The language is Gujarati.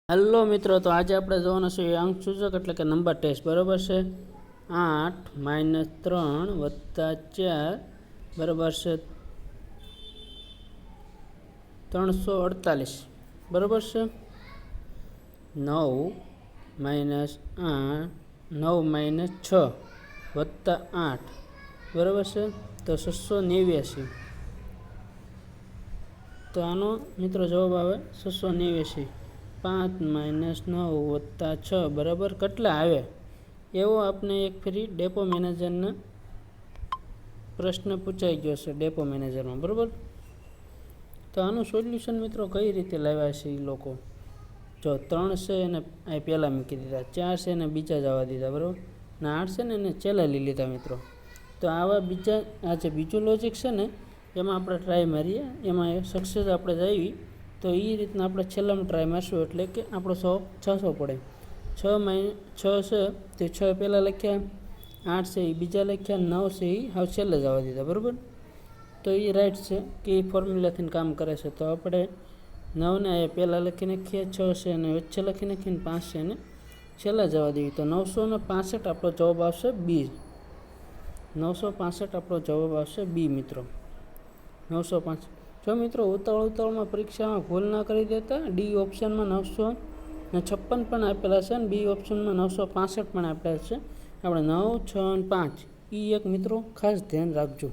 हेलो मित्रों, तो आज આપણે જોવાનો છે અંક સૂચક એટલે કે નંબર ટેસ્ટ. બરાબર છે 8 - 3 + 4 બરાબર છે 348. બરાબર છે 9 - 8 9 - 6 + 8 બરાબર છે તો 689. તો આનો મિત્રો જવાબ આવે 689. 5 - 9 + 6 બરાબર કેટલા આવે? એવો આપણે એક ફરી ડેપો મેનેજરના પ્રશ્ન પૂછાઈ ગયો છે ડેપો મેનેજરમાં. બરાબર, તો આનું સોલ્યુશન મિત્રો કઈ રીતે લાવ્યા છે એ લોકો. જો 3 છે એને આ પહેલાં મૂકી દીધા, 4 છે એને બીજા જવા દીધા, બરાબર, ને 8 છે ને એને છેલ્લા લઈ લીધા મિત્રો. તો આવા બીજા આ જે બીજું લોજિક છે ને એમાં આપણે ટ્રાય મારીએ, એમાં સક્સેસ આપણે આવી તો એ રીતના આપણે છેલ્લામાં ટ્રાય મારશું એટલે કે આપણો 600 પડે. 6 છે તે 6 પહેલાં લખ્યા, 8 છે એ બીજા લખ્યા, 9 છે એ હાવ છેલ્લે જવા દીધા. બરાબર, તો એ રાઈટ છે કે એ ફોર્મ્યુલાથી કામ કરે છે. તો આપણે 9 ને એ પહેલાં લખી નાખીએ, 6 છે એને વચ્ચે લખી નાખીને 5 છે એને છેલ્લા જવા દઈએ. તો 965 આપણો જવાબ આવશે બી. 965 આપણો જવાબ આવશે બી મિત્રો. 905. જો મિત્રો ઉતાવળમાં પરીક્ષામાં ભૂલ ના કરી દેતા. ડી ઓપ્શનમાં 956 પણ આપેલા છે અને બી ઓપ્શનમાં 965 પણ આપેલા છે. આપણે 9, 6 અને 5 એ એક મિત્રો ખાસ ધ્યાન રાખજો.